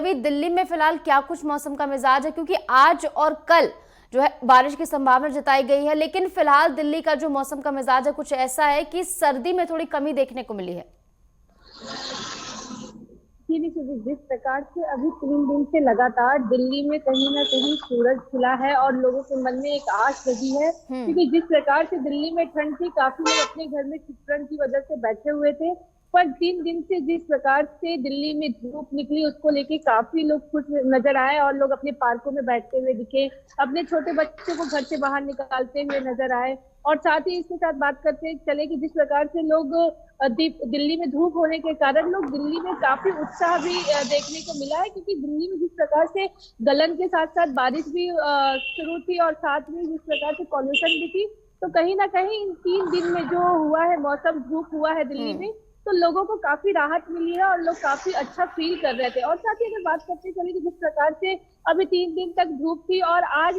अभी दिल्ली में फिलहाल क्या कुछ मौसम का मिजाज है, क्योंकि आज और कल जो है बारिश की संभावना जताई गई है, लेकिन फिलहाल दिल्ली का जो मौसम का मिजाज है कुछ ऐसा है कि सर्दी में थोड़ी कमी देखने को मिली है। जिस प्रकार से अभी 3 दिन से लगातार दिल्ली में कहीं ना कहीं सूरज खिला है और लोगों के मन में एक आस लगी है, क्योंकि जिस प्रकार से दिल्ली में ठंड थी, काफी लोग अपने घर में चिपकन की वजह से बैठे हुए थे। पर 3 दिन से जिस प्रकार से दिल्ली में धूप निकली, उसको लेके काफी लोग खुश नजर आए और लोग अपने पार्कों में बैठते हुए दिखे, अपने छोटे बच्चों को घर से बाहर निकालते हुए नजर आए। और साथ ही इसके साथ बात करते चले कि जिस प्रकार से लोग दिल्ली में धूप होने के कारण लोग दिल्ली में काफी उत्साह भी देखने को मिला है, क्योंकि दिल्ली में जिस प्रकार से गलन के साथ साथ बारिश भी शुरू थी और साथ में जिस प्रकार से पॉल्यूशन भी थी, तो कहीं ना कहीं इन 3 दिन में जो हुआ है मौसम, धूप हुआ है दिल्ली में, तो लोगों को काफी राहत मिली है और लोग काफी अच्छा फील कर रहे थे। और साथ ही अगर बात करते चले कि जिस प्रकार से अभी 3 दिन तक धूप थी और आज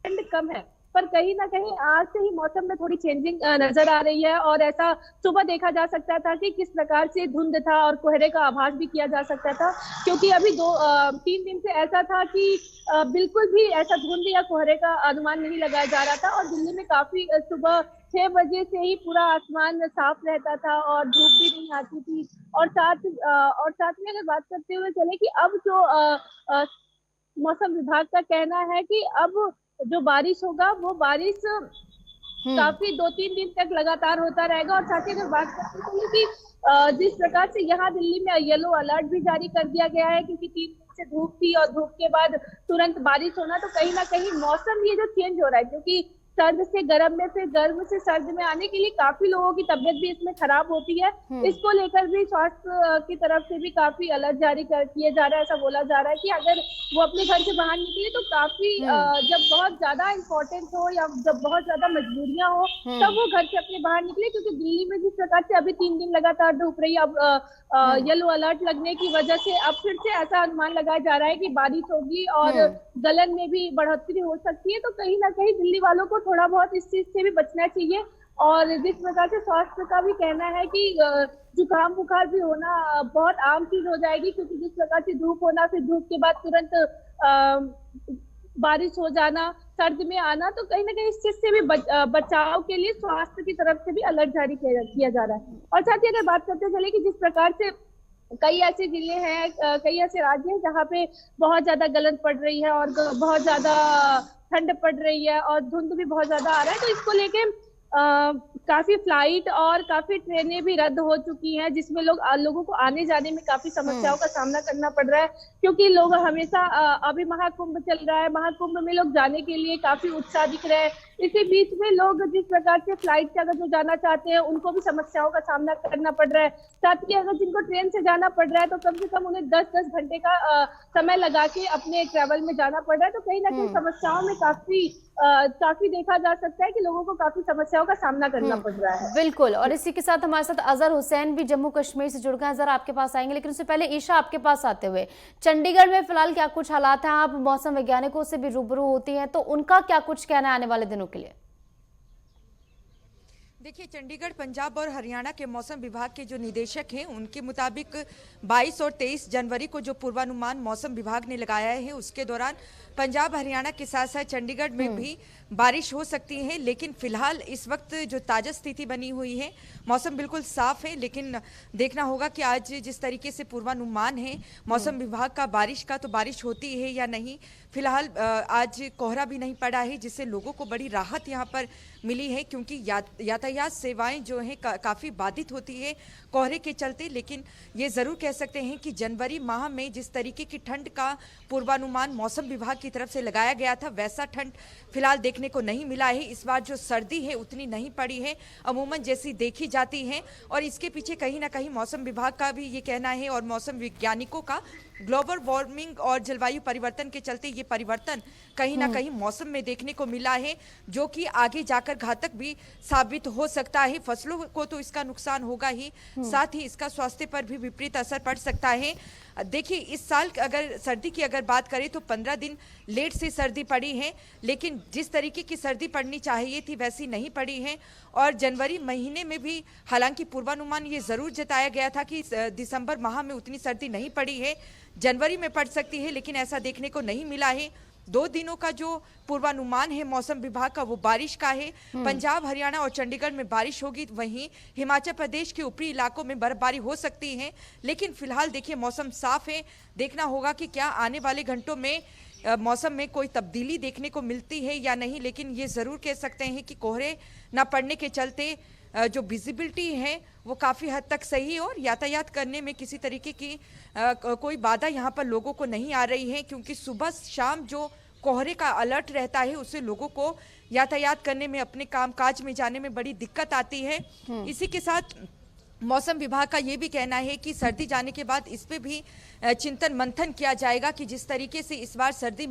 ठंड कम है, पर कहीं ना कहीं आज से ही मौसम में थोड़ी चेंजिंग नजर आ रही है। और ऐसा सुबह देखा जा सकता था कि किस प्रकार से धुंध था और कोहरे का आभास भी किया जा सकता था, क्योंकि अभी 3 दिन से ऐसा था कि बिल्कुल भी ऐसा धुंध या कोहरे का अनुमान नहीं लगाया जा रहा था। और दिल्ली में काफी सुबह 6 बजे से ही पूरा आसमान साफ रहता था और धूप भी नहीं आती थी। और साथ में अगर बात करते हुए चले कि अब जो मौसम विभाग का कहना है कि अब जो बारिश होगा वो बारिश काफी 2-3 दिन तक लगातार होता रहेगा। और साथ ही अगर बात करते हैं कि जिस प्रकार से यहाँ दिल्ली में येलो अलर्ट भी जारी कर दिया गया है, क्योंकि 3 दिन से धूप थी और धूप के बाद तुरंत बारिश होना, तो कहीं ना कहीं मौसम ये जो चेंज हो रहा है, क्योंकि सर्द से गर्म में फिर गर्म से सर्द में आने के लिए काफी लोगों की तबियत भी इसमें खराब होती है। इसको लेकर भी स्वास्थ्य की तरफ से भी काफी अलर्ट जारी किए जा रहा है। ऐसा बोला जा रहा है कि अगर वो अपने घर से बाहर निकले तो काफी जब बहुत ज्यादा इम्पोर्टेंट हो या जब बहुत ज्यादा मजबूरियां हो तब वो घर से अपने बाहर निकले, क्योंकि दिल्ली में जिस प्रकार से अभी 3 दिन लगातार धूप रही, अब येलो अलर्ट लगने की वजह से अब फिर से ऐसा अनुमान लगाया जा रहा है कि बारिश होगी और गलन में भी बढ़ोतरी हो सकती है। तो कहीं ना कहीं दिल्ली वालों को थोड़ा बहुत इस चीज से भी बचना चाहिए। और जिस प्रकार से स्वास्थ्य का भी कहना है कि जुकाम बुखार भी होना बहुत आम चीज हो जाएगी, क्योंकि जिस प्रकार से धूप होना, फिर धूप के बाद तुरंत बारिश हो जाना, सर्द में आना, तो कहीं ना कहीं इस चीज से भी बचाव के लिए स्वास्थ्य की तरफ से भी अलर्ट जारी किया जा रहा है। और साथ ही अगर बात करते चले कि जिस प्रकार से कई ऐसे जिले हैं, कई ऐसे राज्य हैं जहाँ पे बहुत ज्यादा गलन पड़ रही है और बहुत ज्यादा ठंड पड़ रही है और धुंध भी बहुत ज्यादा आ रहा है, तो इसको लेके काफी फ्लाइट और काफी ट्रेनें भी रद्द हो चुकी हैं, जिसमें लोगों को आने जाने में काफी समस्याओं का सामना करना पड़ रहा है, क्योंकि लोग हमेशा अभी महाकुंभ चल रहा है, महाकुंभ में लोग जाने के लिए काफी उत्साह दिख रहे हैं। इसी बीच में लोग जिस प्रकार से फ्लाइट से अगर जो जाना चाहते हैं उनको भी समस्याओं का सामना करना पड़ रहा है। साथ ही अगर जिनको ट्रेन से जाना पड़ रहा है तो कम से कम उन्हें 10-10 घंटे का समय लगा के अपने ट्रेवल में जाना पड़ रहा है। तो कहीं ना कहीं समस्याओं में काफी देखा जा सकता है कि लोगों को काफी समस्याओं का सामना करना पड़ रहा है। बिल्कुल। और इसी के साथ हमारे साथ अजहर हुसैन भी जम्मू कश्मीर से जुड़ गए। अजहर, आपके पास आएंगे, लेकिन उससे पहले ईशा, आपके पास आते हुए चंडीगढ़ में फिलहाल क्या कुछ हालात हैं? आप मौसम वैज्ञानिकों से भी रूबरू होती हैं, तो उनका क्या कुछ कहना है आने वाले दिनों के लिए? देखिए, चंडीगढ़, पंजाब और हरियाणा के मौसम विभाग के जो निदेशक हैं उनके मुताबिक 22 और 23 जनवरी को जो पूर्वानुमान मौसम विभाग ने लगाया है उसके दौरान पंजाब हरियाणा के साथ साथ चंडीगढ़ में भी बारिश हो सकती है। लेकिन फिलहाल इस वक्त जो ताज़ा स्थिति बनी हुई है, मौसम बिल्कुल साफ है, लेकिन देखना होगा कि आज जिस तरीके से पूर्वानुमान है मौसम विभाग का बारिश का, तो बारिश होती है या नहीं। फिलहाल आज कोहरा भी नहीं पड़ा है, जिससे लोगों को बड़ी राहत यहाँ पर मिली है, क्योंकि यातायात सेवाएं जो हैं काफ़ी बाधित होती है कोहरे के चलते। लेकिन ये ज़रूर कह सकते हैं कि जनवरी माह में जिस तरीके की ठंड का पूर्वानुमान मौसम विभाग की तरफ से लगाया गया था, वैसा ठंड फिलहाल देखने को नहीं मिला है। इस बार जो सर्दी है उतनी नहीं पड़ी है अमूमन जैसी देखी जाती है, और इसके पीछे कहीं ना कहीं मौसम विभाग का भी ये कहना है और मौसम वैज्ञानिकों का, ग्लोबल वार्मिंग और जलवायु परिवर्तन के चलते ये परिवर्तन कहीं ना कहीं मौसम में देखने को मिला है, जो कि आगे जाकर घातक भी साबित हो सकता है। फसलों को तो इसका नुकसान होगा ही, साथ ही इसका स्वास्थ्य पर भी विपरीत असर पड़ सकता है। देखिए, इस साल अगर सर्दी की अगर बात करें तो 15 दिन लेट से सर्दी पड़ी है, लेकिन जिस तरीके की सर्दी पड़नी चाहिए थी वैसी नहीं पड़ी है। और जनवरी महीने में भी हालांकि पूर्वानुमान ये ज़रूर जताया गया था कि दिसंबर माह में उतनी सर्दी नहीं पड़ी है, जनवरी में पड़ सकती है, लेकिन ऐसा देखने को नहीं मिला है। 2 दिनों का जो पूर्वानुमान है मौसम विभाग का वो बारिश का है। पंजाब, हरियाणा और चंडीगढ़ में बारिश होगी, वहीं हिमाचल प्रदेश के ऊपरी इलाकों में बर्फबारी हो सकती है। लेकिन फिलहाल देखिए मौसम साफ है, देखना होगा कि क्या आने वाले घंटों में मौसम में कोई तब्दीली देखने को मिलती है या नहीं। लेकिन ये ज़रूर कह सकते हैं कि कोहरे ना पड़ने के चलते जो विजिबिलिटी है वो काफ़ी हद तक सही है और यातायात करने में किसी तरीके की कोई बाधा यहाँ पर लोगों को नहीं आ रही है, क्योंकि सुबह शाम जो कोहरे का अलर्ट रहता है उससे लोगों को यातायात करने में, अपने कामकाज में जाने में बड़ी दिक्कत आती है। इसी के साथ मौसम विभाग का ये भी कहना है कि सर्दी जाने के बाद इस पे भी चिंतन मंथन किया जाएगा कि जिस तरीके से इस बार सर्दी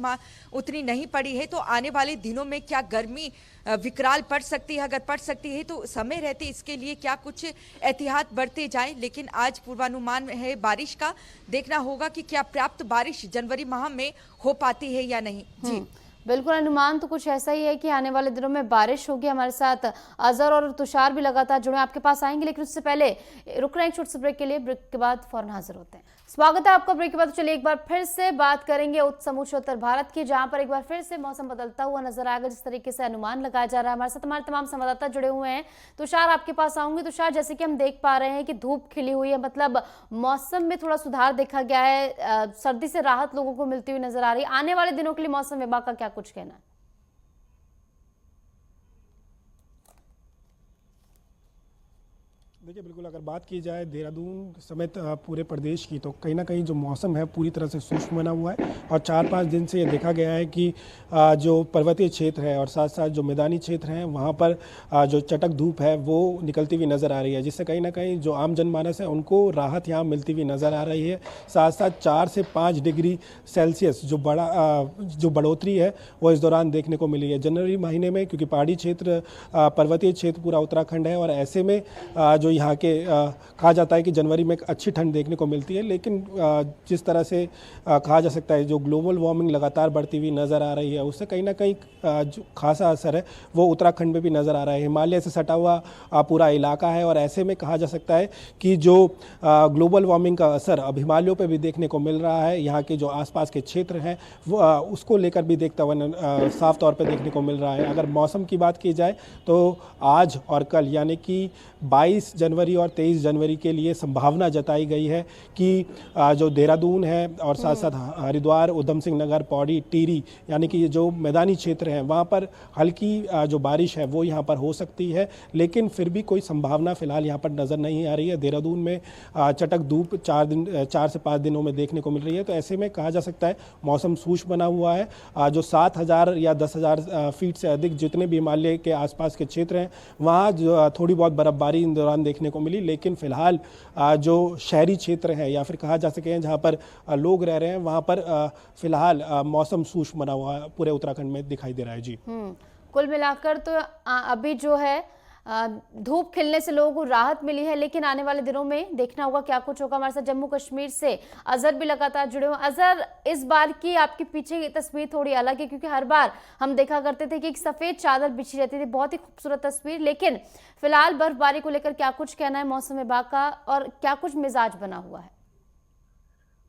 उतनी नहीं पड़ी है तो आने वाले दिनों में क्या गर्मी विकराल पड़ सकती है। अगर पड़ सकती है तो समय रहते इसके लिए क्या कुछ एहतियात बरते जाएं। लेकिन आज पूर्वानुमान है बारिश का, देखना होगा कि क्या पर्याप्त बारिश जनवरी माह में हो पाती है या नहीं। जी बिल्कुल, अनुमान तो कुछ ऐसा ही है कि आने वाले दिनों में बारिश होगी। हमारे साथ अजहर और तुषार भी लगातार जुड़े, आपके पास आएंगे, लेकिन उससे पहले रुक रहे हैं एक छोटे से ब्रेक के लिए। ब्रेक के बाद फौरन हाजिर होते हैं। स्वागत है आपका ब्रेक के बाद। चलिए एक बार फिर से बात करेंगे समूचे उत्तर भारत की, जहां पर एक बार फिर से मौसम बदलता हुआ नजर आएगा, जिस तरीके से अनुमान लगाया जा रहा है। हमारे साथ हमारे तमाम संवाददाता जुड़े हुए हैं। तुषार, आपके पास आऊंगी। तुषार, जैसे कि हम देख पा रहे हैं कि धूप खिली हुई है, मतलब मौसम में थोड़ा सुधार देखा गया है, सर्दी से राहत लोगों को मिलती हुई नजर आ रही है। आने वाले दिनों के लिए मौसम विभाग का क्या कुछ कहना है? देखिए, बिल्कुल अगर बात की जाए देहरादून समेत पूरे प्रदेश की, तो कहीं ना कहीं जो मौसम है पूरी तरह से शुष्क बना हुआ है। और 4-5 दिन से ये देखा गया है कि जो पर्वतीय क्षेत्र है और साथ साथ जो मैदानी क्षेत्र हैं वहाँ पर जो चटक धूप है वो निकलती हुई नज़र आ रही है, जिससे कहीं ना कहीं जो आम जनमानस है उनको राहत यहाँ मिलती हुई नज़र आ रही है। साथ साथ 4 से 5 डिग्री सेल्सियस जो बढ़ोतरी है वो इस दौरान देखने को मिली है जनवरी महीने में, क्योंकि पहाड़ी क्षेत्र, पर्वतीय क्षेत्र पूरा उत्तराखंड है और ऐसे में जो यहाँ के कहा जाता है कि जनवरी में एक अच्छी ठंड देखने को मिलती है। लेकिन जिस तरह से कहा जा सकता है जो ग्लोबल वार्मिंग लगातार बढ़ती हुई नज़र आ रही है उससे कहीं ना कहीं जो खासा असर है वो उत्तराखंड में भी नज़र आ रहा है। हिमालय से सटा हुआ पूरा इलाका है और ऐसे में कहा जा सकता है कि जो ग्लोबल वार्मिंग का असर अब हिमालयों पर भी देखने को मिल रहा है। यहाँ के जो आसपास के क्षेत्र हैं वो उसको लेकर भी देखता हुआ साफ तौर पर देखने को मिल रहा है। अगर मौसम की बात की जाए तो आज और कल यानी कि 22 जनवरी और 23 जनवरी के लिए संभावना जताई गई है कि जो देहरादून है और साथ साथ हरिद्वार, उधम सिंह नगर, पौड़ी, टिहरी यानी कि जो मैदानी क्षेत्र हैं वहाँ पर हल्की जो बारिश है वो यहाँ पर हो सकती है। लेकिन फिर भी कोई संभावना फिलहाल यहाँ पर नज़र नहीं आ रही है। देहरादून में चटक धूप 4 से 5 दिनों में देखने को मिल रही है। तो ऐसे में कहा जा सकता है मौसम शुष्क बना हुआ है। जो 7,000 या 10,000 फीट से अधिक जितने भी हिमालय के आसपास के क्षेत्र हैं वहाँ जो थोड़ी बहुत बर्फबारी इन दौरान देखने को मिली। लेकिन फिलहाल जो शहरी क्षेत्र है या फिर कहा जा सके जहाँ पर लोग रह रहे हैं वहाँ पर फिलहाल मौसम शुष्क बना हुआ पूरे उत्तराखंड में दिखाई दे रहा है। जी कुल मिलाकर तो अभी जो है धूप खिलने से लोगों को राहत मिली है, लेकिन आने वाले दिनों में देखना होगा क्या कुछ होगा। हमारे साथ जम्मू कश्मीर से अजहर भी लगातार जुड़े हुए। अजहर, इस बार की आपकी पीछे की तस्वीर थोड़ी अलग है, क्योंकि हर बार हम देखा करते थे कि एक सफेद चादर बिछी रहती थी, बहुत ही खूबसूरत तस्वीर। लेकिन फिलहाल बर्फबारी को लेकर क्या कुछ कहना है मौसम विभाग का और क्या कुछ मिजाज बना हुआ है?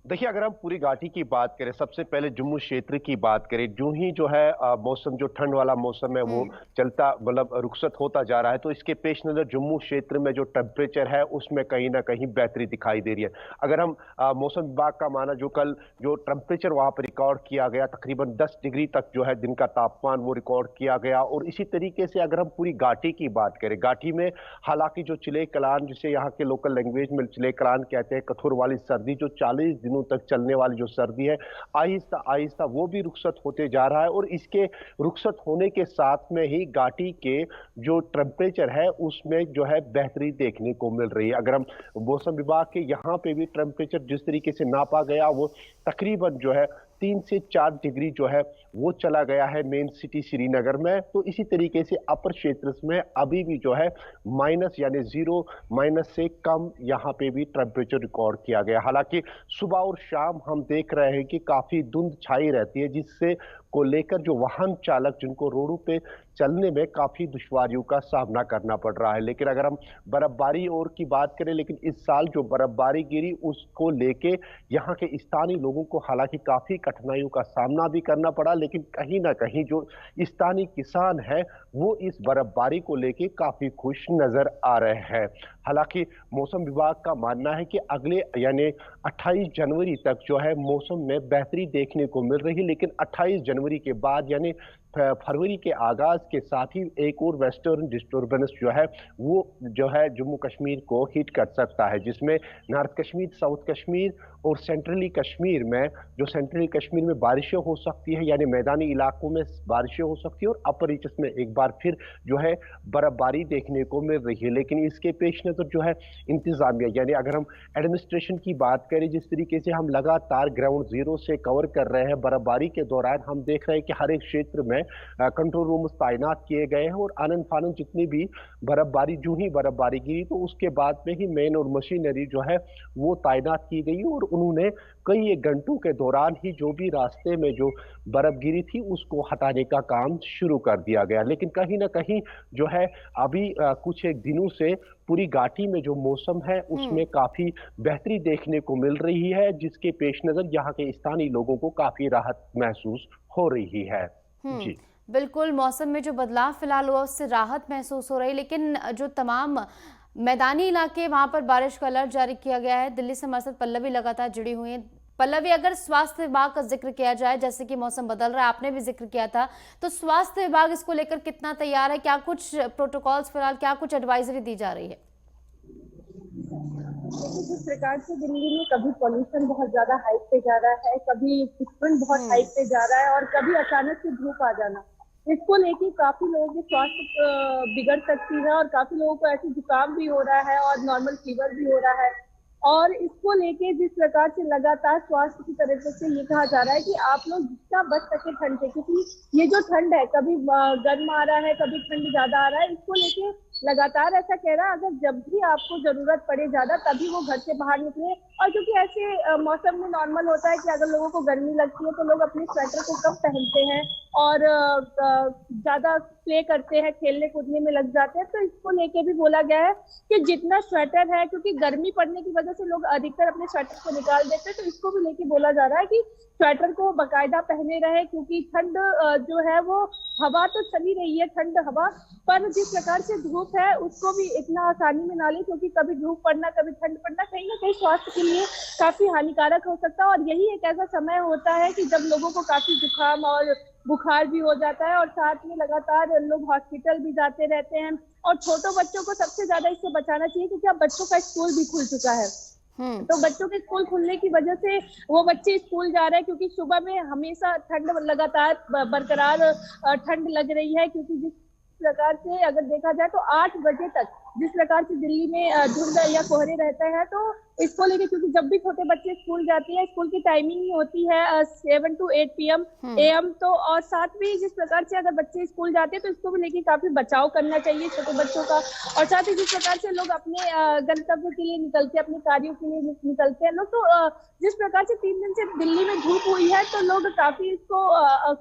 देखिए, अगर हम पूरी घाटी की बात करें, सबसे पहले जम्मू क्षेत्र की बात करें, जो ही जो है मौसम जो ठंड वाला मौसम है वो चलता मतलब रुखसत होता जा रहा है, तो इसके पेश नजर जम्मू क्षेत्र में जो टेम्परेचर है उसमें कहीं ना कहीं बेहतरी दिखाई दे रही है। अगर हम मौसम विभाग का माना जो कल जो टेम्परेचर वहां पर रिकॉर्ड किया गया तकरीबन 10 डिग्री तक जो है दिन का तापमान वो रिकॉर्ड किया गया। और इसी तरीके से अगर हम पूरी घाटी की बात करें, घाटी में हालांकि जो चिले कलान, जिसे यहाँ के लोकल लैंग्वेज में चिले कलान कहते हैं, कठोर वाली सर्दी जो 40 दिनों तक चलने वाली जो सर्दी है आहिस्ता आहिस्ता वो भी रुखसत होते जा रहा है। और इसके रुखसत होने के साथ में ही घाटी के जो टेम्परेचर है उसमें जो है बेहतरी देखने को मिल रही है। अगर हम मौसम विभाग के यहाँ पे भी टेम्परेचर जिस तरीके से नापा गया वो तकरीबन जो है 3 से 4 डिग्री जो है वो चला गया है मेन सिटी श्रीनगर में। तो इसी तरीके से अपर क्षेत्र में अभी भी जो है माइनस यानी 0 माइनस से कम यहाँ पे भी टेम्परेचर रिकॉर्ड किया गया। हालांकि सुबह और शाम हम देख रहे हैं कि काफी धुंध छाई रहती है, जिससे को लेकर जो वाहन चालक जिनको रोडों पे चलने में काफी दुश्वारियों का सामना करना पड़ रहा है। लेकिन अगर हम बर्फबारी और की बात करें, लेकिन इस साल जो बर्फबारी गिरी उसको लेके यहाँ के स्थानीय लोगों को हालांकि काफी कठिनाइयों का सामना भी करना पड़ा, लेकिन कहीं ना कहीं जो स्थानीय किसान है वो इस बर्फबारी को लेके काफी खुश नजर आ रहे हैं। हालांकि मौसम विभाग का मानना है कि अगले यानी 28 जनवरी तक जो है मौसम में बेहतरी देखने को मिल रही है, लेकिन 28 जनवरी के बाद यानी फरवरी के आगाज के साथ ही एक और वेस्टर्न डिस्टर्बेंस जो है वो जो है जम्मू कश्मीर को हिट कर सकता है, जिसमें नॉर्थ कश्मीर, साउथ कश्मीर और सेंट्रली कश्मीर में जो सेंट्रली कश्मीर में बारिशें हो सकती है यानी मैदानी इलाकों में बारिशें हो सकती है, और अपर रीचस में एक बार फिर जो है बर्फबारी देखने को मिल रही है। लेकिन इसके पेश नजर जो है इंतजामिया यानी अगर हम एडमिनिस्ट्रेशन की बात करें, जिस तरीके से हम लगातार ग्राउंड जीरो से कवर कर रहे हैं, बर्फबारी के दौरान हम देख रहे हैं कि हर एक क्षेत्र में कंट्रोल रूम तैनात किए गए हैं, और आनंद फानंद जितनी भी बर्फबारी जो ही बर्फबारी गिरी तो उसके बाद में ही मैन और मशीनरी जो है वो तैनात की गई, और उन्होंने कई एक घंटों के दौरान ही जो भी रास्ते में जो बर्फ गिरी थी उसको हटाने का काम शुरू कर दिया गया। लेकिन कहीं ना कहीं जो है अभी कुछ एक दिनों से पूरी घाटी में जो मौसम है उसमें काफी बेहतरी देखने को मिल रही है, जिसके पेश नजर यहाँ के स्थानीय लोगों को काफी राहत महसूस हो रही है। जी बिल्कुल, मौसम में जो बदलाव फिलहाल हुआ उससे राहत महसूस हो रही है, लेकिन जो तमाम मैदानी इलाके वहां पर बारिश का अलर्ट जारी किया गया है। दिल्ली से हमारे साथ पल्लवी लगातार जुड़ी हुई है। पल्लवी, अगर स्वास्थ्य विभाग का जिक्र किया जाए, जैसे कि मौसम बदल रहा है, आपने भी जिक्र किया था, तो स्वास्थ्य विभाग इसको लेकर कितना तैयार है? क्या कुछ प्रोटोकॉल्स फिलहाल, क्या कुछ एडवाइजरी दी जा रही है? जिस प्रकार से दिल्ली में कभी पॉल्यूशन बहुत ज्यादा हाइट पे जा रहा है, कभी फुटप्रिंट बहुत हाइट पे जा रहा है, और कभी अचानक से धूप आ जाना, इसको लेके काफी लोगों की स्वास्थ्य बिगड़ सकती है, और काफी लोगों को ऐसे जुकाम भी हो रहा है और नॉर्मल फीवर भी हो रहा है। और इसको लेके जिस प्रकार से लगातार स्वास्थ्य की तरफ से ये कहा जा रहा है कि आप लोग जितना बच सके ठंड से, क्योंकि ये जो ठंड है कभी गर्म आ रहा है, कभी ठंड ज्यादा आ रहा है, इसको लेके लगातार ऐसा कह रहा है अगर जब भी आपको जरूरत पड़े ज्यादा तभी वो घर से बाहर निकले। और क्योंकि ऐसे मौसम में नॉर्मल होता है कि अगर लोगों को गर्मी लगती है तो लोग अपने स्वेटर को कम पहनते हैं और ज्यादा प्ले करते हैं, खेलने कूदने में लग जाते हैं। तो इसको लेके भी बोला गया है कि जितना स्वेटर है, क्योंकि गर्मी पड़ने की वजह से लोग अधिकतर अपने स्वेटर को निकाल देते हैं, तो इसको भी लेके बोला जा रहा है कि स्वेटर को बाकायदा पहने रहे, क्योंकि ठंड जो है वो हवा तो चली रही है, ठंड हवा, पर जिस प्रकार से धूप है उसको भी इतना आसानी में ना ले, क्योंकि कभी धूप पड़ना कभी ठंड पड़ना कहीं ना कहीं स्वास्थ्य के लिए काफी हानिकारक हो सकता है। और यही एक ऐसा समय होता है कि जब लोगों को काफी जुकाम और बुखार भी हो जाता है, और साथ में लगातार लोग हॉस्पिटल भी जाते रहते हैं। और छोटे बच्चों को सबसे ज्यादा इससे बचाना चाहिए, क्योंकि अब बच्चों का स्कूल भी खुल चुका है। तो बच्चों के स्कूल खुलने की वजह से वो बच्चे स्कूल जा रहे हैं, क्योंकि सुबह में हमेशा ठंड लगातार बरकरार ठंड लग रही है। क्योंकि जिस प्रकार से अगर देखा जाए तो 8 बजे तक जिस प्रकार से दिल्ली में धुंध या कोहरे रहते हैं, तो इसको लेके, क्योंकि जब भी छोटे बच्चे स्कूल जाते हैं, स्कूल की टाइमिंग ही होती है 7 to 8 PM AM। तो और साथ में जिस प्रकार से अगर बच्चे स्कूल जाते हैं तो इसको भी लेके काफी बचाव करना चाहिए छोटे बच्चों का। और साथ ही जिस प्रकार से लोग अपने गंतव्य के लिए निकलते हैं, अपने कार्यों के लिए निकलते हैं लोग, तो जिस प्रकार से 3 दिन से दिल्ली में धूप हुई है तो लोग काफी इसको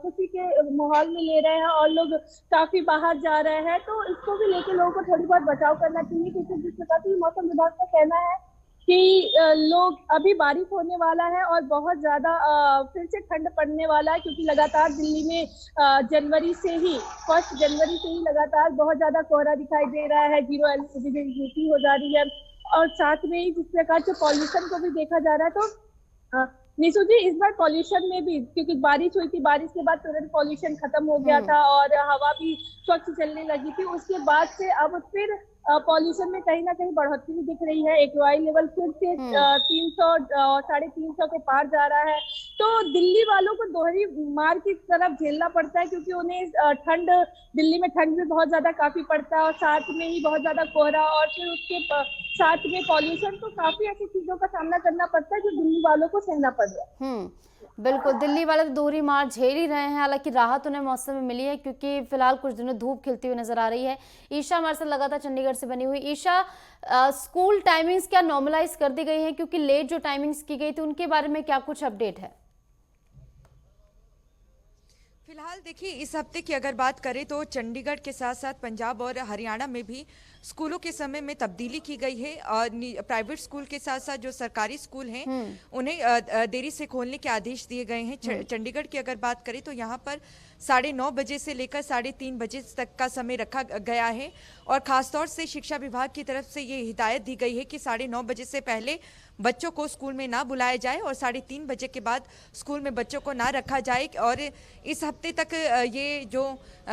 खुशी के माहौल में ले रहे हैं और लोग काफी बाहर जा रहे हैं। तो इसको भी लेके लोगों को थोड़ी बहुत बचाव करना चाहिए, क्योंकि जिस प्रकार से मौसम विभाग का कहना है कि लोग अभी बारिश होने वाला है और बहुत ज्यादा फिर से ठंड पड़ने वाला है, क्योंकि लगातार दिल्ली में 1 जनवरी से ही लगातार बहुत ज्यादा कोहरा दिखाई दे रहा है, जीरो विजिबिलिटी हो जा रही है। और साथ में ही जिस प्रकार से पॉल्यूशन को भी देखा जा रहा है, तो निशु जी, इस बार पॉल्यूशन में भी, क्योंकि बारिश हुई थी, बारिश के बाद तुरंत पॉल्यूशन खत्म हो गया था और हवा भी स्वच्छ चलने लगी थी, उसके बाद से अब फिर पॉल्यूशन में कहीं ना कहीं बढ़ोतरी दिख रही है। एक्यूआई लेवल फिर से 300 350 के पार जा रहा है। तो दिल्ली वालों को दोहरी मार की तरफ झेलना पड़ता है, क्योंकि उन्हें ठंड, दिल्ली में ठंड भी बहुत ज्यादा काफी पड़ता है और साथ में ही बहुत ज्यादा कोहरा और फिर उसके साथ में पॉल्यूशन। तो काफी ऐसी चीजों का सामना करना पड़ता है जो दिल्ली वालों को सहना पड़ रहा है। बिल्कुल, दिल्ली वाले तो दोहरी मार झेल ही रहे हैं। हालांकि राहत उन्हें मौसम में मिली है, क्योंकि फिलहाल कुछ दिनों धूप खिलती हुई नजर आ रही है। ईशा हमारे साथ लगातार चंडीगढ़ से बनी हुई। ईशा, स्कूल टाइमिंग्स क्या नॉर्मलाइज कर दी गई है? क्योंकि लेट जो टाइमिंग्स की गई थी उनके बारे में क्या कुछ अपडेट है? फिलहाल देखिए, इस हफ्ते की अगर बात करें तो चंडीगढ़ के साथ साथ पंजाब और हरियाणा में भी स्कूलों के समय में तब्दीली की गई है। और प्राइवेट स्कूल के साथ साथ जो सरकारी स्कूल हैं उन्हें देरी से खोलने के आदेश दिए गए हैं। चंडीगढ़ की अगर बात करें तो यहाँ पर 9:30 बजे से लेकर 3:30 बजे तक का समय रखा गया है। और खासतौर से शिक्षा विभाग की तरफ से ये हिदायत दी गई है कि 9:30 बजे से पहले बच्चों को स्कूल में ना बुलाया जाए और 3:30 बजे के बाद स्कूल में बच्चों को ना रखा जाए। और इस हफ्ते तक ये जो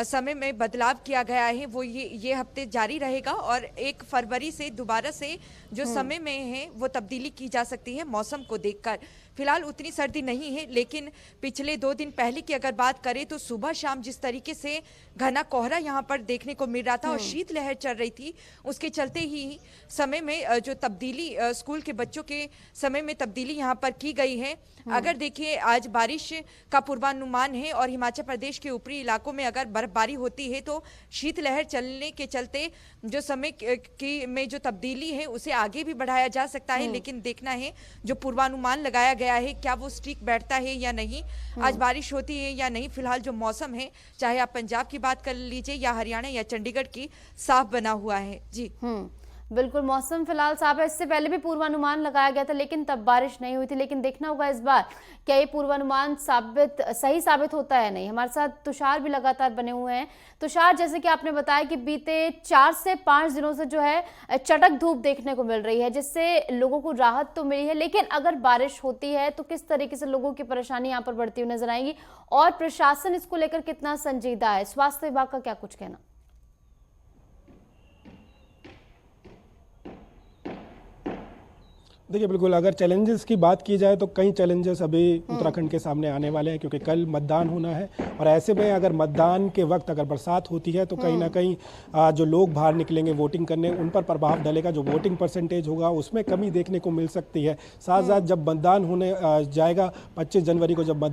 समय में बदलाव किया गया है वो ये हफ्ते जारी रहेगा। और 1 फरवरी से दोबारा से जो समय में है वो तब्दीली की जा सकती है मौसम को देखकर। फिलहाल उतनी सर्दी नहीं है, लेकिन पिछले 2 दिन पहले की अगर बात करें तो सुबह शाम जिस तरीके से घना कोहरा यहाँ पर देखने को मिल रहा था और शीतलहर चल रही थी, उसके चलते ही समय में जो तब्दीली स्कूल के बच्चों के समय में तब्दीली यहाँ पर की गई है। अगर देखिए, आज बारिश का पूर्वानुमान है और हिमाचल प्रदेश के ऊपरी इलाकों में अगर बर्फबारी होती है तो शीतलहर चलने के चलते जो समय की में जो तब्दीली है उसे आगे भी बढ़ाया जा सकता है। लेकिन देखना है जो पूर्वानुमान लगाया गया है क्या वो स्टिक बैठता है या नहीं, आज बारिश होती है या नहीं। फिलहाल जो मौसम है, चाहे आप पंजाब की बात कर लीजिए या हरियाणा या चंडीगढ़ की, साफ बना हुआ है। जी बिल्कुल, मौसम फिलहाल साफ है। इससे पहले भी पूर्वानुमान लगाया गया था लेकिन तब बारिश नहीं हुई थी। लेकिन देखना होगा इस बार क्या ये पूर्वानुमान सही साबित होता है नहीं। हमारे साथ तुषार भी लगातार बने हुए हैं। तुषार, जैसे कि आपने बताया कि बीते 4 से 5 दिनों से जो है चटक धूप देखने को मिल रही है, जिससे लोगों को राहत तो मिली है, लेकिन अगर बारिश होती है तो किस तरीके से लोगों की परेशानी यहाँ पर बढ़ती हुई नजर आएगी और प्रशासन इसको लेकर कितना संजीदा है? स्वास्थ्य विभाग का क्या कुछ कहना? देखिए, बिल्कुल अगर चैलेंजेस की बात की जाए तो कई चैलेंजेस अभी उत्तराखंड के सामने आने वाले हैं, क्योंकि कल मतदान होना है। और ऐसे में अगर मतदान के वक्त अगर बरसात होती है तो कहीं ना कहीं जो लोग बाहर निकलेंगे वोटिंग करने, उन पर प्रभाव डलेगा। जो वोटिंग परसेंटेज होगा उसमें कमी देखने को मिल सकती है। साथ साथ जब मतदान होने जाएगा 25 जनवरी को, जब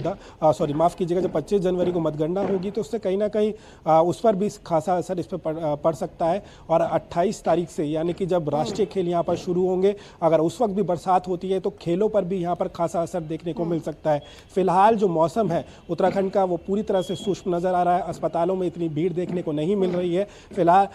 माफ़ कीजिएगा, जब 25 जनवरी को मतगणना होगी तो उससे कहीं ना कहीं उस पर भी खासा असर इस पर पड़ सकता है। और 28 तारीख से, यानी कि जब राष्ट्रीय खेल यहाँ पर शुरू होंगे, अगर उस वक्त बरसात होती है तो खेलों पर भी यहाँ पर खासा असर देखने को मिल सकता है। फिलहाल जो मौसम है उत्तराखंड का वो पूरी तरह से शुष्क नजर आ रहा है। अस्पतालों में इतनी भीड़ देखने को नहीं मिल रही है। फिलहाल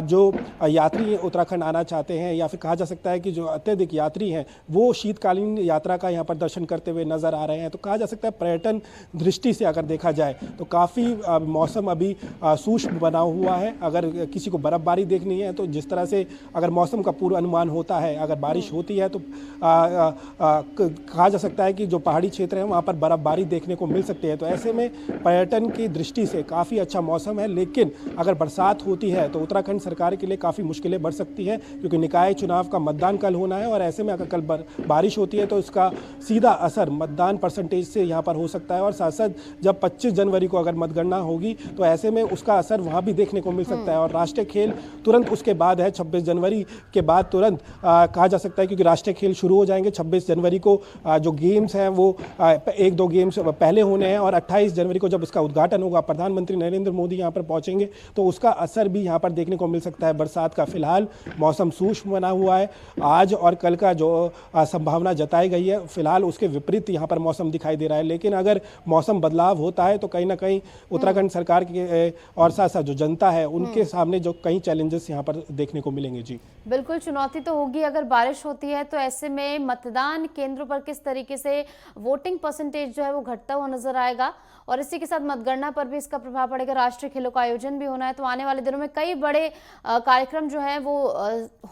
जो यात्री उत्तराखंड आना चाहते हैं, या फिर कहा जा सकता है कि जो अत्यधिक यात्री हैं वो शीतकालीन यात्रा का यहाँ पर दर्शन करते हुए नजर आ रहे हैं। तो कहा जा सकता है पर्यटन दृष्टि से अगर देखा जाए तो काफ़ी मौसम अभी शुष्क बना हुआ है। अगर किसी को बर्फबारी देखनी है तो जिस तरह से अगर मौसम का पूर्वानुमान होता है, अगर बारिश होती है तो कहा जा सकता है कि जो पहाड़ी क्षेत्र है वहाँ पर बर्फबारी देखने को मिल सकती है। तो ऐसे में पर्यटन की दृष्टि से काफ़ी अच्छा मौसम है। लेकिन अगर बरसात होती है तो उत्तराखंड सरकार के लिए काफ़ी मुश्किलें बढ़ सकती है, क्योंकि निकाय चुनाव का मतदान कल होना है। और ऐसे में अगर कल बारिश होती है तो इसका सीधा असर मतदान परसेंटेज से यहाँ पर हो सकता है। और साथ साथ जब 25 जनवरी को अगर मतगणना होगी तो ऐसे में उसका असर वहाँ भी देखने को मिल सकता है। और राष्ट्रीय खेल तुरंत उसके बाद है, 26 जनवरी के बाद तुरंत कहा जा सकता है, क्योंकि राष्ट्रीय खेल शुरू हो जाएंगे 26 जनवरी को। जो गेम्स हैं वो 1-2 गेम्स पहले होने हैं और 28 जनवरी को जब इसका उद्घाटन होगा, प्रधानमंत्री नरेंद्र मोदी यहाँ पर पहुंचेंगे तो उसका असर भी यहाँ पर देखने को मिल सकता है बरसात का। फिलहाल मौसम शुष्क बना हुआ है। आज और कल का जो संभावना जताई गई है, फिलहाल उसके विपरीत यहाँ पर मौसम दिखाई दे रहा है। लेकिन अगर मौसम बदलाव होता है तो कहीं ना कहीं उत्तराखंड सरकार के और साथ साथ जो जनता है उनके सामने जो कई चैलेंजेस यहाँ पर देखने को मिलेंगे। जी बिल्कुल, चुनौती तो होगी अगर बारिश होती है। तो ऐसे में मतदान केंद्रों पर किस तरीके से वोटिंग परसेंटेज जो है वो घटता हुआ नजर आएगा और इसी के साथ मतगणना पर भी इसका प्रभाव पड़ेगा। राष्ट्रीय खेलों का आयोजन भी होना है, तो आने वाले दिनों में कई बड़े कार्यक्रम जो है वो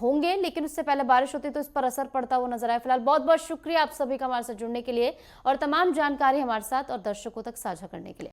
होंगे, लेकिन उससे पहले बारिश होती तो इस पर असर पड़ता हुआ नजर आए। फिलहाल बहुत बहुत शुक्रिया आप सभी का हमारे साथ जुड़ने के लिए और तमाम जानकारी हमारे साथ और दर्शकों तक साझा करने के लिए।